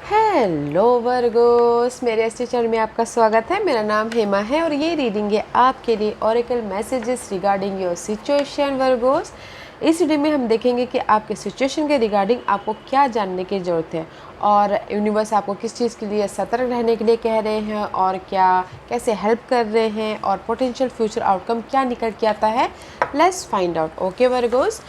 Hello Virgo's, मेरे इस channel में आपका स्वागत है। मेरा नाम हेमा है और ये रीडिंग है आपके लिए Oracle messages regarding your situation Virgo's. इस वीडियो में हम देखेंगे कि आपके सिचुएशन के रिगार्डिंग आपको क्या जानने की ज़रूरत है और यूनिवर्स आपको किस चीज़ के लिए सतर्क रहने के लिए कह रहे हैं और क्या कैसे हेल्प कर रहे हैं और पोटेंशियल फ्यूचर आउटकम क्या निकल के आता है। Let's find out. Okay Virgo's,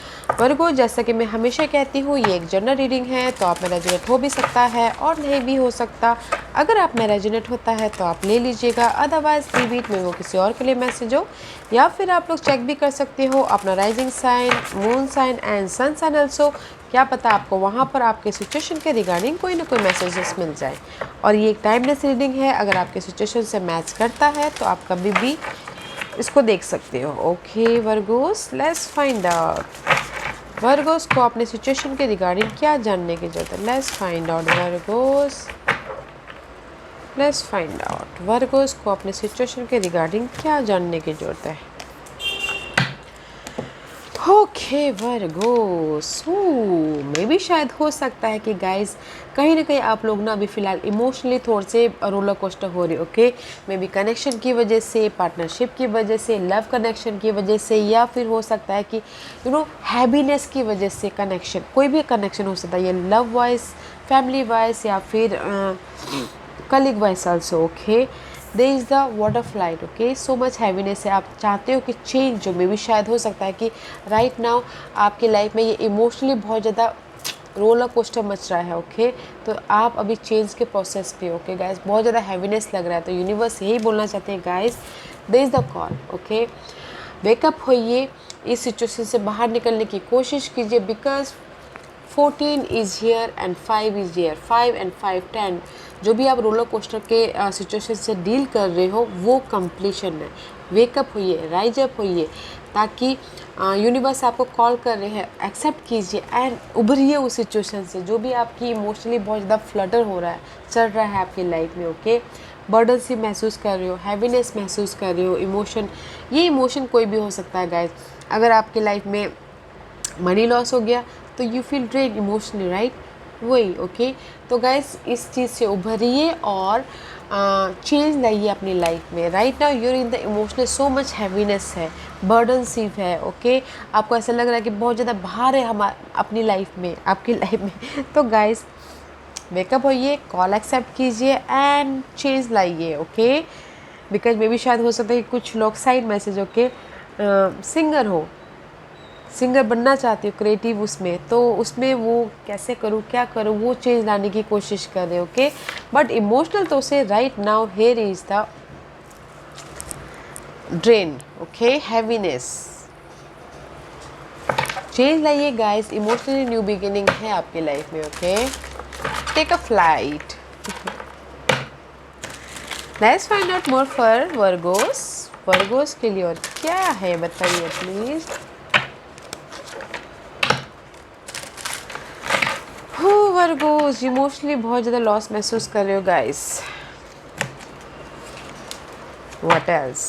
जैसा कि मैं हमेशा कहती हूँ, ये एक जनरल रीडिंग है तो आप में रेजोनेट हो भी सकता है और नहीं भी हो सकता। अगर आप में रेजोनेट होता है तो आप ले लीजिएगा, अदरवाइज लीव इट, में वो किसी और के लिए मैसेज हो। या फिर आप लोग चेक भी कर सकते हो अपना rising sign, moon sign and sun sign also. क्या पता आपको वहाँ पर आपके सिचुएशन के रिगार्डिंग कोई ना कोई मैसेजेस मिल जाए। और ये एक टाइमलेस रीडिंग है, अगर आपके सिचुएशन से मैच करता है तो आप कभी भी इसको देख सकते हो। Okay Virgos, let's find out Virgo's को अपने सिचुएशन के रिगार्डिंग क्या जानने की जरूरत है। Let's find out Virgo's, let's find out Virgo's को अपने सिचुएशन के रिगार्डिंग क्या जानने की जरूरत है। ओके वर्गोस, मे भी शायद हो सकता है कि गाइस कहीं ना कहीं आप लोग ना अभी फ़िलहाल इमोशनली थोड़े से रोलर कोस्टर हो रहे हो। ओके, मे बी कनेक्शन की वजह से, पार्टनरशिप की वजह से, लव कनेक्शन की वजह से, या फिर हो सकता है कि हैप्पीनेस की वजह से कनेक्शन, कोई भी कनेक्शन हो सकता है, ये लव वाइज, फैमिली वाइज या फिर colleague wise also. Okay, there is the word of light. Okay, so much heaviness है, आप चाहते हो कि चेंज जो, मे भी शायद हो सकता है कि राइट नाउ आपकी लाइफ में ये इमोशनली बहुत ज़्यादा रोलर कोस्टर मच रहा है। ओके, तो आप अभी चेंज के प्रोसेस पे। ओके गाइस, बहुत ज़्यादा हैवीनेस लग रहा है, तो यूनिवर्स यही बोलना चाहते हैं guys, there is the call. Okay, wake up होइए, इस सिचुएशन से बाहर निकलने की कोशिश कीजिए, because 14 is here and 5 is here, 5 and 5 10। जो भी आप रोलर कोस्टर के सिचुएशन से डील कर रहे हो वो कंप्लीशन है। वेकअप होइए, राइज अप होइए, ताकि यूनिवर्स आपको कॉल कर रहे हैं, एक्सेप्ट कीजिए एंड उभरिए उस सिचुएशन से जो भी आपकी इमोशनली बहुत ज़्यादा फ्लटर हो रहा है, चल रहा है आपकी लाइफ में। ओके, बर्डन सी महसूस कर रहे हो, हैवीनेस महसूस कर रहे हो, इमोशन, ये इमोशन कोई भी हो सकता है गाइस। अगर आपकी लाइफ में मनी लॉस हो गया तो you feel drain emotionally, right, वही। ओके, तो गाइस इस चीज़ से उभरिए और चेंज लाइए अपनी लाइफ में। Right now you're in the emotional, so much heaviness है, बर्डन सिर्फ है। ओके, आपको ऐसा लग रहा है कि बहुत ज़्यादा भार है हम अपनी लाइफ में, आपकी लाइफ में। तो गाइस वेकअप होइए, कॉल एक्सेप्ट कीजिए एंड चेंज लाइए। ओके, बिकॉज मे भी शायद हो सकता है कि कुछ लोग साइड मैसेज, ओके, सिंगर हो, सिंगर बनना चाहती हो क्रिएटिव उसमें, तो उसमें वो कैसे करूँ, क्या करूँ, वो चेंज लाने की कोशिश कर रहे हो। ओके, बट इमोशनल तो से right now here is the drain. Okay, heaviness, change लाइए गाइस, इमोशनली न्यू बिगिनिंग है आपकी लाइफ में। Okay, take a flight. Let's find out more for Virgos. Virgos के लिए और क्या है बताइए प्लीज। वर्गोस इमोशनली बहुत ज़्यादा लॉस महसूस कर रहे हो guys. What else,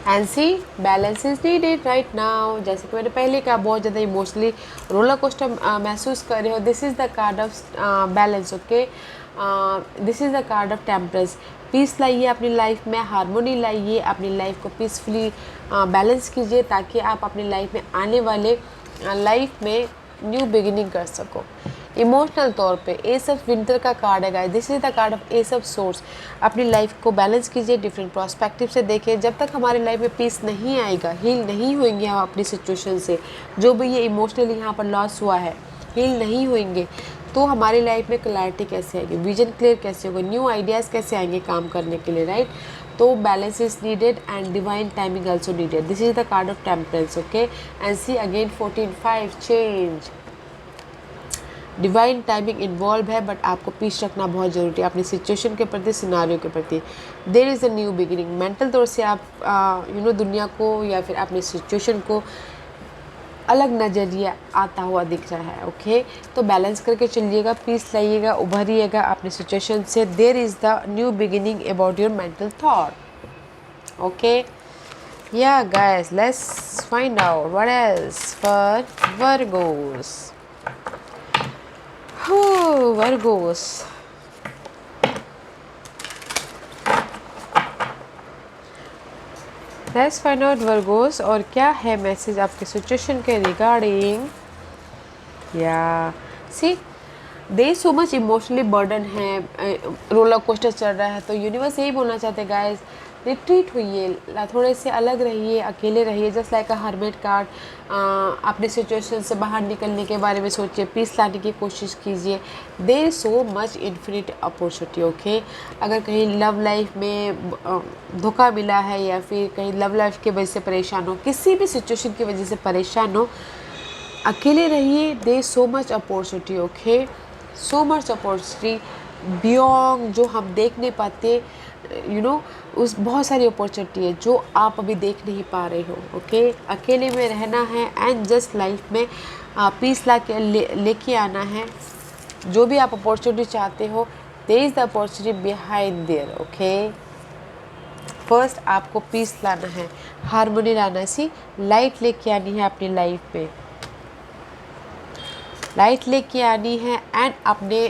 and see balance is needed right now. जैसे कि मैंने पहले कहा, बहुत ज़्यादा इमोशनली रोलर कोस्टर महसूस कर रहे हो। This is the card of balance. Okay, this is the card of temperance. Peace लाइए अपनी लाइफ में, हारमोनी लाइए, अपनी लाइफ को पीसफुली बैलेंस कीजिए, ताकि आप अपनी लाइफ में आने वाले लाइफ में न्यू बिगिनिंग कर सको। इमोशनल तौर पे एस ऑफ विंटर का कार्ड है guys, this is the card of S of source. अपनी लाइफ को बैलेंस कीजिए, डिफरेंट प्रोस्पेक्टिव से देखिए। जब तक हमारी लाइफ में पीस नहीं आएगा, हील नहीं होंगे हम अपनी सिचुएशन से, जो भी ये इमोशनली यहाँ पर लॉस हुआ है, हील नहीं होंगे, तो हमारी लाइफ में क्लैरिटी कैसे आएगी, विजन क्लियर कैसे होगा, न्यू आइडियाज़ कैसे आएंगे काम करने के लिए, राइट। तो balance is needed and divine timing also needed. This is the card of temperance. Okay, and see again 14/5 change, divine timing involve है, बट आपको पीस रखना बहुत ज़रूरी है अपनी सिचुएशन के प्रति, सिनारियो के प्रति। There is a new beginning. Mental तौर से आप दुनिया को या फिर अपनी सिचुएशन को अलग नज़रिया आता हुआ दिख रहा है। ओके, तो बैलेंस करके चलिएगा, पीस लाइएगा, उभरिएगा अपनी सिचुएशन से। There is the new beginning about your mental thought. Okay, yeah guys, let's find out what else for Virgos. Virgos, let's find out Virgos, और क्या है मैसेज आपके सिचुएशन के रिगार्डिंग। या see they so much emotionally burden है, roller coaster चल रहा है, तो यूनिवर्स यही बोलना चाहते हैं गाइस, रिट्रीट होइए, थोड़े से अलग रहिए, अकेले रहिए, जस्ट लाइक अ हर्मिट कार्ड। अपने सिचुएशन से बाहर निकलने के बारे में सोचिए, पीस लाने की कोशिश कीजिए। There is so much infinite opportunity, okay. अगर कहीं लव लाइफ में धोखा मिला है, या फिर कहीं लव लाइफ की वजह से परेशान हो, किसी भी सिचुएशन की वजह से परेशान हो, अकेले रहिए। There is so much opportunity, okay, so much opportunity beyond जो हम देख नहीं पाते, उस बहुत सारी अपॉर्चुनिटी है जो आप अभी देख नहीं पा रहे हो, ओके। अकेले में रहना है एंड जस्ट लाइफ में पीस ला के लेके आना है। जो भी आप अपॉर्चुनिटी चाहते हो, there is the opportunity behind there, okay. First आपको पीस लाना है, हारमोनी लाना है, सी लाइट लेके आनी है अपनी लाइफ में, लाइट लेके आनी है, एंड अपने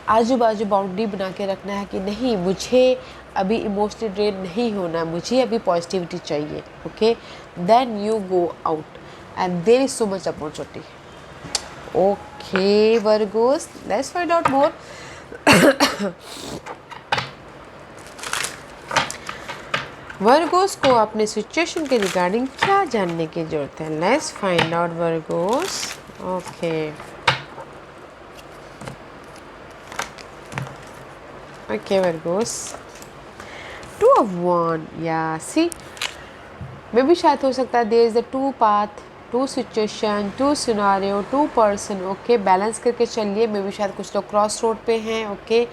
आजू बाजू बाउंड्री बना के रखना है कि नहीं, मुझे अभी इमोशनली ड्रेन नहीं होना, मुझे अभी पॉजिटिविटी चाहिए, okay. Then you go out and there is so much opportunity, okay Virgos, let's find out more. Virgos को अपने सिचुएशन के रिगार्डिंग क्या जानने की जरूरत है, let's find out Virgo's, okay. Okay, Virgos. Two of Wands, yeah. See, मे भी शायद हो सकता है there is a two path, two situation, two scenario, two person, okay. Balance करके चलिए, मे भी शायद कुछ लोग क्रॉस रोड पे हैं, ओके।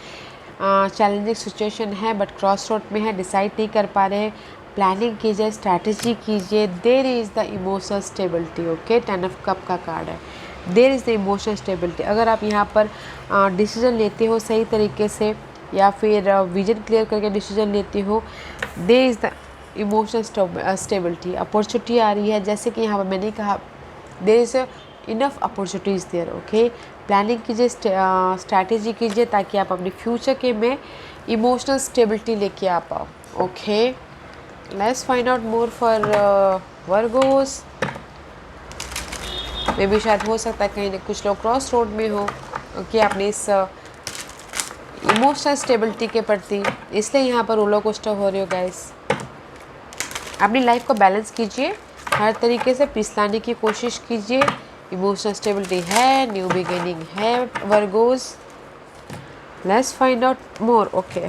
चैलेंजिंग सिचुएशन है बट क्रॉस रोड में है, डिसाइड नहीं कर पा रहे हैं, प्लानिंग कीजिए, स्ट्रैटेजी कीजिए। There is the emotional stability, okay. 10 of cup का कार्ड है, there is the emotional stability. अगर आप यहाँ पर डिसीजन लेते हो सही तरीके से, या फिर विजन क्लियर करके डिसीजन लेती हो, there is the emotional stability. Opportunity आ रही है, जैसे कि यहाँ पर मैंने कहा, there is enough opportunities there, okay. Planning कीजिए, स्ट्रैटेजी कीजिए, ताकि आप अपने फ्यूचर के में इमोशनल स्टेबिलिटी लेके आ पाओ, okay. Let's find out more for Virgos. May भी शायद हो सकता है कहीं ना कुछ लोग क्रॉस रोड में हो, ओके, अपने इस इमोशनल स्टेबिलिटी के प्रति, इसलिए यहाँ पर रोलर कोस्टर हो रहे हो गाइस। अपनी लाइफ को बैलेंस कीजिए, हर तरीके से पीस लाने की कोशिश कीजिए। इमोशनल स्टेबिलिटी है, न्यू बिगिनिंग है Virgos. Let's find out more, okay.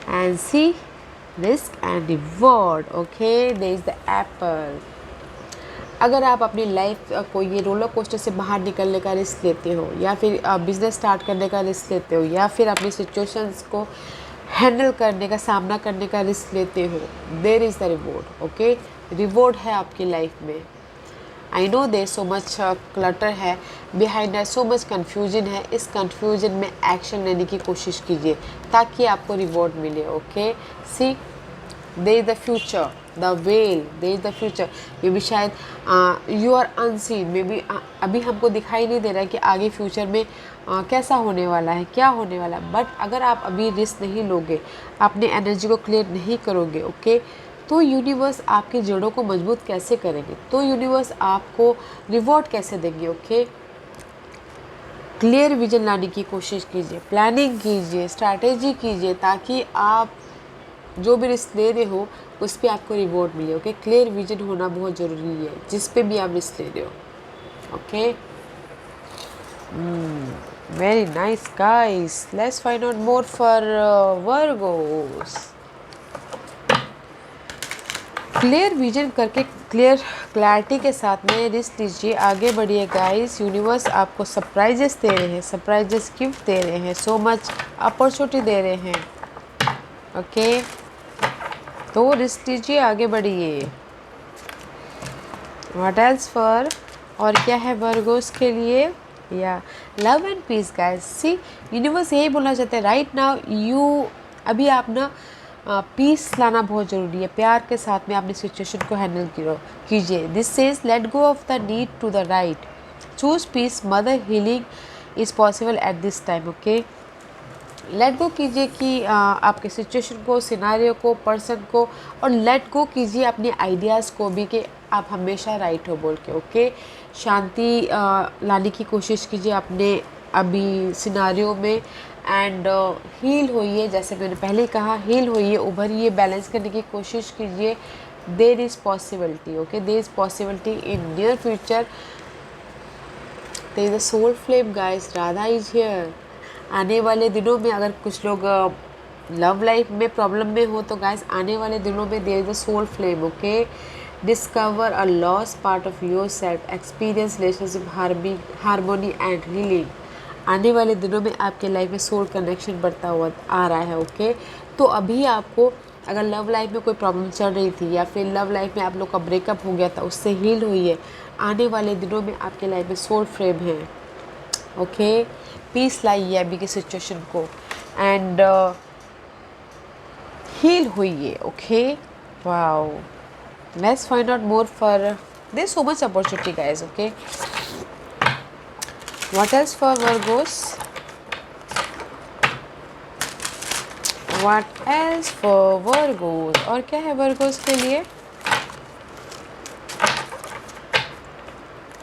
And see risk and reward, okay. There is the apple. अगर आप अपनी लाइफ को ये रोलर कोस्टर से बाहर निकलने का रिस्क लेते हो, या फिर बिजनेस स्टार्ट करने का रिस्क लेते हो, या फिर अपनी सिचुएशंस को हैंडल करने का, सामना करने का रिस्क लेते हो, there is the reward, okay. Reward है आपकी लाइफ में। I know there so much clutter है बिहाइंड, है सो मच कन्फ्यूजन है। इस कन्फ्यूजन में एक्शन लेने की कोशिश कीजिए ताकि आपको रिवॉर्ड मिले, okay. See there is the future, the well, there is the future. May भी शायद you are unseen, maybe अभी हमको दिखाई नहीं दे रहा है कि आगे फ्यूचर में कैसा होने वाला है, क्या होने वाला है। बट अगर आप अभी रिस्क नहीं लोगे, अपने एनर्जी को क्लियर नहीं करोगे, ओके, तो यूनिवर्स आपकी जड़ों को मजबूत कैसे करेंगे, तो यूनिवर्स आपको रिवॉर्ड कैसे देंगे, ओके। क्लियर विजन लाने की कोशिश कीजिए, प्लानिंग कीजिए, स्ट्रैटेजी कीजिए, ताकि आप जो भी रिस्क ले रहे हो उस पर आपको रिवॉर्ड मिले, ओके। क्लियर विजन होना बहुत ज़रूरी है जिस पे भी आप रिस्क ले रहे हो, okay. Very nice guys, let's find out more for Virgo's. Clear vision करके, क्लैरिटी के साथ में रिस्क लीजिए, आगे बढ़िए गाइस। यूनिवर्स आपको सरप्राइजेस दे रहे हैं, सरप्राइजेस गिफ्ट दे रहे हैं, सो मच अपॉर्चुनिटी दे रहे हैं, ओके। तो रिस्क लीजिए, आगे बढ़िए। व्हाट एल्स फॉर, और क्या है वर्गोस के लिए, या love and peace guys. See universe यही बोलना चाहते हैं राइट नाउ, यू अभी आप ना पीस लाना बहुत ज़रूरी है, प्यार के साथ में अपनी सिचुएशन को हैंडल कीजिए। This says let go of the need to the right, choose peace, mother healing is possible at this time. Okay, let go कीजिए कि आपके सिचुएशन को, सिनारियो को, पर्सन को, और लेट गो कीजिए अपने आइडियाज़ को भी कि आप हमेशा राइट हो बोल के। ओके, शांति लाने की कोशिश कीजिए अपने अभी सिनारियो में, एंड हील होइए। जैसे मैंने पहले कहा, हील होइए, उभरिए, बैलेंस करने की कोशिश कीजिए। There is possibility. Okay, there is possibility in near future. There is a soul flame guys, Radha is here. आने वाले दिनों में अगर कुछ लोग लव लाइफ में प्रॉब्लम में हो तो गाइस आने वाले दिनों में there is a soul flame. Okay, discover a lost part of your self, experience relationship harmony and healing. आने वाले दिनों में आपके लाइफ में सोल कनेक्शन बढ़ता हुआ आ रहा है। ओके, तो अभी आपको अगर लव लाइफ में कोई प्रॉब्लम चल रही थी या फिर लव लाइफ में आप लोग का ब्रेकअप हो गया था, उससे हील हुई है, आने वाले दिनों में आपके लाइफ में सोल फ्लेम है। ओके, पीस लाइए अभी की सिचुएशन को, एंड हील हुई। Okay, wow, let's find out more for there so much opportunity guys. Okay, what else for Virgos, what else for Virgos, और क्या है वर्गोस के लिए।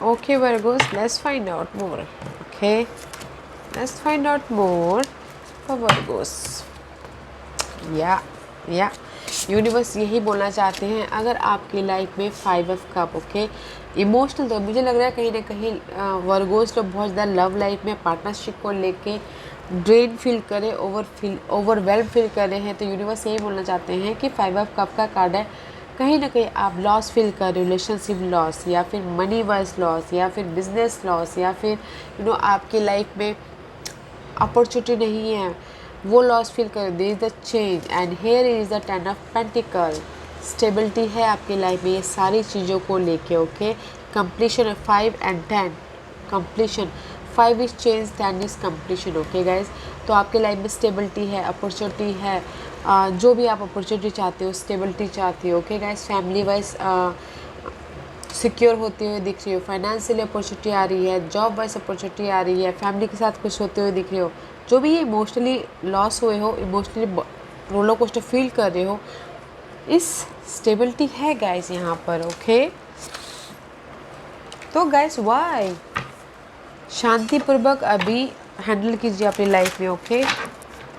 Okay Virgos, let's find out more. Okay, let's find out more for Virgos। या universe यही बोलना चाहते हैं, अगर आपकी लाइफ में 5 ऑफ कप। ओके, इमोशनल, तो मुझे लग रहा है कहीं ना कहीं वर्गोस लोग बहुत ज़्यादा लव लाइफ में पार्टनरशिप को लेके ड्रेन फील करे, ओवरवेल्म फील कर रहे हैं। तो यूनिवर्स यही बोलना चाहते हैं कि 5 ऑफ कप का कार्ड है, कहीं ना कहीं आप लॉस फील कर रहे हो, रिलेशनशिप लॉस या फिर मनी वाइज लॉस या फिर बिजनेस लॉस या फिर आपकी लाइफ में अपॉर्चुनिटी नहीं है, वो लॉस फील कर। There is the change and here is the 10 of pentacle. Stability है आपकी लाइफ में ये सारी चीज़ों को लेके। ओके, कंप्लीशन है 5 and 10, completion. 5 is change, 10 is completion. Okay guys, तो आपके लाइफ में स्टेबिलिटी है, अपॉर्चुनिटी है, जो भी आप अपॉर्चुनिटी चाहते हो, स्टेबिलिटी चाहते हो। Okay guys, family wise secure होते हुए दिख रही हो, फाइनेंशियल अपॉर्चुनिटी आ रही है, जॉब वाइज अपॉर्चुनिटी आ रही है, फैमिली के साथ खुश होते हुए दिख रहे हो। जो भी ये इमोशनली लॉस हुए हो, इमोशनली रोलर कोस्टर फील कर रहे हो, इस स्टेबिलिटी है गाइस यहाँ पर। ओके, तो गाइस वाई शांतिपूर्वक अभी हैंडल कीजिए अपनी लाइफ में। ओके,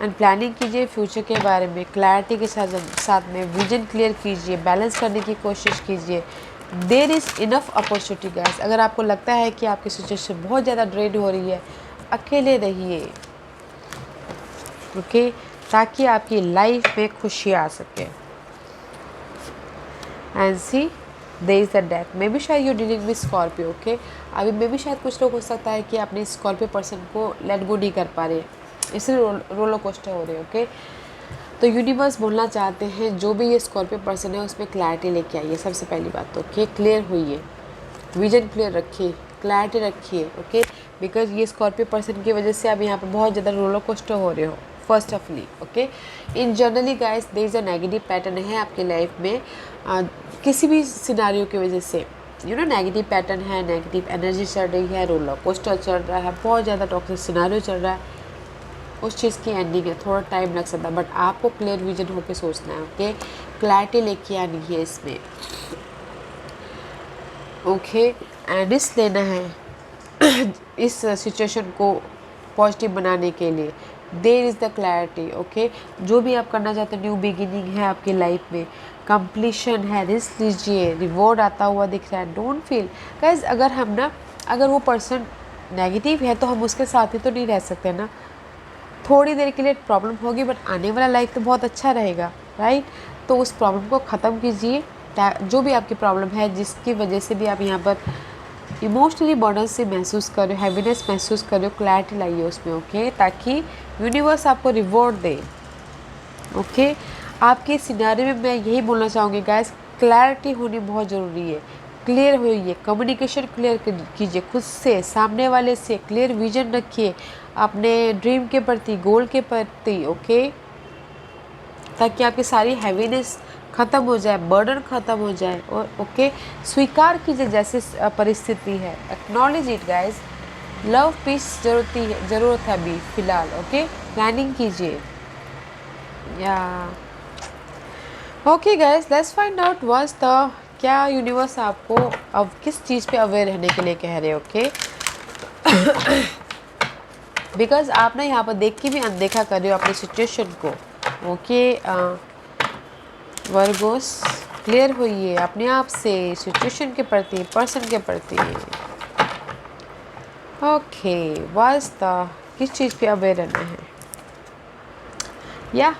एंड प्लानिंग कीजिए फ्यूचर के बारे में, क्लैरिटी के साथ में विजन क्लियर कीजिए, बैलेंस करने की कोशिश कीजिए। There is enough opportunity guys. अगर आपको लगता है कि आपकी सिचुएशन बहुत ज़्यादा ड्रेन हो रही है, अकेले रहिए। ओके, ताकि आपकी लाइफ में खुशी आ सके। And see there is the death, maybe शायद you dealing with Scorpio. Okay, अभी मे बी शायद कुछ लोग हो सकता है कि अपने स्कॉर्पियो पर्सन को लेट गो नहीं कर पा रहे, इसलिए रोलर कोस्टर हो रहे हैं। ओके, तो यूनिवर्स बोलना चाहते हैं जो भी ये स्कॉर्पियो पर्सन है उसमें क्लैरिटी लेके आइए। सबसे पहली बात तो ओके, क्लियर हुई, विजन क्लियर रखिए, क्लैरिटी रखिए। ओके, बिकॉज ये स्कॉर्पियो पर्सन की वजह से आप यहाँ पे बहुत ज़्यादा रोलर कोस्टर हो रहे हो। फर्स्ट ऑफली okay, in generally guys there is a negative pattern है आपके लाइफ में, किसी भी सिनारियो की वजह से नेगेटिव पैटर्न है, नेगेटिव एनर्जी चल रही है, रोलर कोस्टर चल रहा है, बहुत ज़्यादा टॉक्सिक सिनारियो चल रहा है। उस चीज़ की एंडिंग है, थोड़ा टाइम लग सकता है, बट आपको क्लियर विजन होकर सोचना है। ओके, क्लैरिटी लेके आनी है इसमें। ओके, एंड रिस्क लेना है इस सिचुएशन को पॉजिटिव बनाने के लिए। There is the clarity. Okay, जो भी आप करना चाहते हो, न्यू बिगिनिंग है आपकी लाइफ में, कंप्लीशन है, रिस्क लीजिए, रिवॉर्ड आता हुआ दिख रहा है। डोंट फील गाइस, अगर वो पर्सन नेगेटिव है तो हम उसके साथ ही तो नहीं रह सकते ना। थोड़ी देर के लिए प्रॉब्लम होगी, बट आने वाला लाइफ तो बहुत अच्छा रहेगा, राइट। तो उस प्रॉब्लम को ख़त्म कीजिए, जो भी आपकी प्रॉब्लम है जिसकी वजह से भी आप यहाँ पर इमोशनली बर्डन से महसूस कर रहे हो, हैवीनेस महसूस कर रहे हो, क्लैरिटी लाइए उसमें। ओके, ताकि यूनिवर्स आपको रिवॉर्ड दे। ओके, आपके सिनारियो में मैं यही बोलना चाहूँगी गाइस, क्लैरिटी होनी बहुत ज़रूरी है। क्लियर होइए, कम्युनिकेशन क्लियर कीजिए खुद से, सामने वाले से क्लियर विजन रखिए अपने ड्रीम के प्रति, गोल के प्रति। ओके, ताकि आपकी सारी हैवीनेस ख़त्म हो जाए, बर्डन ख़त्म हो जाए। और ओके, स्वीकार कीजिए जैसी परिस्थिति है, acknowledge it guys. Love piece ज़रूरत है अभी फ़िलहाल। ओके, प्लानिंग कीजिए या okay guys, let's find out what's the क्या यूनिवर्स आपको अब किस चीज़ पे अवेयर रहने के लिए कह रहे हैं। ओके, बिकॉज आप ना यहाँ पर देख के भी अनदेखा कर रहे हो अपनी सिचुएशन को। ओके वर्गोस, क्लियर होइए अपने आप से सिचुएशन के प्रति, पर्सन के प्रति। ओके वास्ता किस चीज़ पे अवेयर रहना है या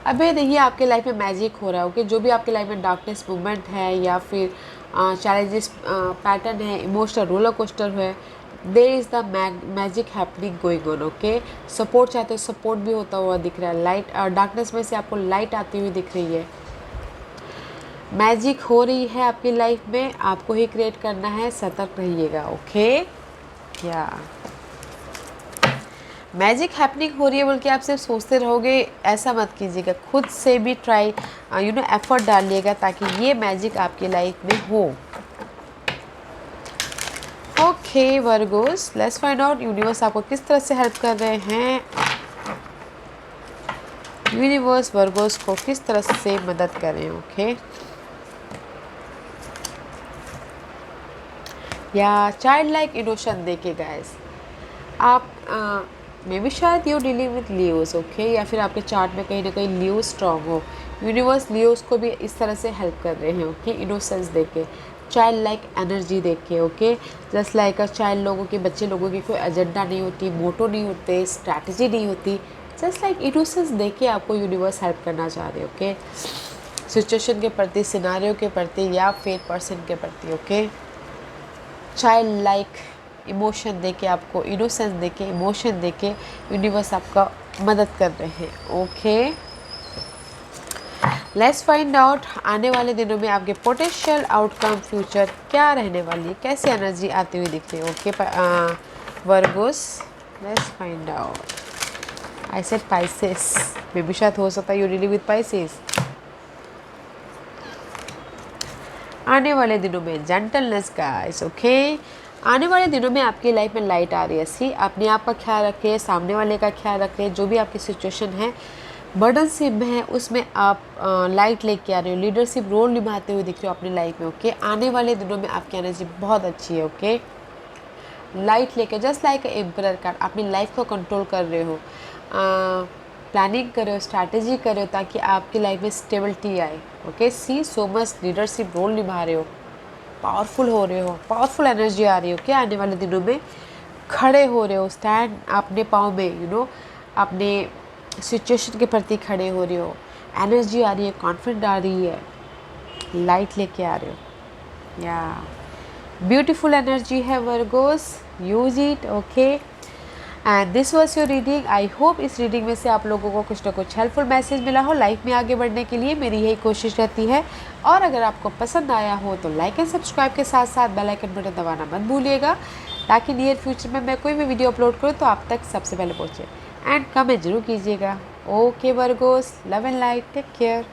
अबे देखिए आपके लाइफ में मैजिक हो रहा है। ओके, जो भी आपके लाइफ में डार्कनेस मूवमेंट है या फिर चैलेंजेस पैटर्न है, इमोशनल रोलर कोस्टर है, there is the magic happening going on. Okay, support चाहते हो, सपोर्ट भी होता हुआ दिख रहा है। लाइट डार्कनेस में से आपको लाइट आती हुई दिख रही है। मैजिक हो रही है आपकी लाइफ में, आपको ही क्रिएट करना है, सतर्क रहिएगा। ओके, या मैजिक हैपनिंग हो रही है बोल के आप सिर्फ सोचते रहोगे, ऐसा मत कीजिएगा। खुद से भी ट्राई एफर्ट डालिएगा ताकि ये मैजिक आपकी लाइफ में हो। Okay Virgos, let's find out universe आपको किस तरह से हेल्प कर रहे हैं। यूनिवर्स वर्गोस को किस तरह से मदद कर रहे हैं। ओके, या चाइल्ड लाइक इनोशन देखे गाइस आप मे बी शायद you dealing with Leos. Okay, या फिर आपके चार्ट में कहीं ना कहीं लियो स्ट्रॉन्ग हो। यूनिवर्स लियोस को भी इस तरह से हेल्प कर रहे हैं। ओके, इनोसेंस देके, चाइल्ड लाइक एनर्जी देके। Okay, just like a child लोगों के, बच्चे लोगों की कोई एजेंडा नहीं होती, मोटो नहीं होते, स्ट्रैटेजी नहीं होती, जस्ट लाइक इनोसेंस देके आपको यूनिवर्स हेल्प करना चाह रहे हैं। ओके, सिचुएशन के प्रति, सिनारियो के प्रति या फिर पर्सन के प्रति। ओके, चाइल्ड लाइक इमोशन देके, आपको इनोसेंस देके, इमोशन देके यूनिवर्स आपका मदद कर रहे हैं। ओके, लेट्स फाइंड आउट आने वाले दिनों में आपके पोटेंशियल आउटकम फ्यूचर क्या रहने वाली है, कैसी एनर्जी आती हुई दिख रही है। Okay Virgos, let's find out. I said Pisces, may be शायद हो सकता है यू डीलिंग विद पाइसेस। आने वाले दिनों में जेंटलनेस गाइस। ओके, आने वाले दिनों में आपकी लाइफ में लाइट आ रही है। सी अपने आप का ख्याल रखें, सामने वाले का ख्याल रखें। जो भी आपकी सिचुएशन है, बर्डनशिप में है, उसमें आप लाइट लेके आ रहे हो, लीडरशिप रोल निभाते हुए दिख रहे हो अपनी लाइफ में। ओके, आने वाले दिनों में आपकी एनर्जी बहुत अच्छी है। ओके, लाइट लेके, जस्ट लाइक एम्परर कार्ड, अपनी लाइफ को कंट्रोल कर रहे हो, प्लानिंग कर रहे हो, स्ट्रैटेजी कर रहे हो ताकि आपकी लाइफ में स्टेबिलिटी आए। ओके, सी सो मच लीडरशिप रोल निभा रहे हो, पावरफुल हो रहे हो, पावरफुल एनर्जी आ रही हो। क्या आने वाले दिनों में खड़े हो रहे हो, स्टैंड अपने पाँव में, अपने सिचुएशन के प्रति खड़े हो रहे हो, एनर्जी आ रही है, कॉन्फिडेंट आ रही है, लाइट लेके आ रहे हो। या ब्यूटीफुल एनर्जी है Virgo's, use it. Okay, and this was your reading. I hope इस रीडिंग में से आप लोगों को कुछ ना कुछ हेल्पफुल मैसेज मिला हो। लाइफ में आगे बढ़ने के लिए मेरी यही कोशिश रहती है। और अगर आपको पसंद आया हो तो लाइक एंड सब्सक्राइब के साथ साथ बेल आइकन बटन दबाना मत भूलिएगा ताकि नियर फ्यूचर में मैं कोई भी वीडियो अपलोड करूँ तो आप तक सबसे पहले पहुँचे। एंड कमेंट जरूर कीजिएगा। Okay Virgos, love and light, take care.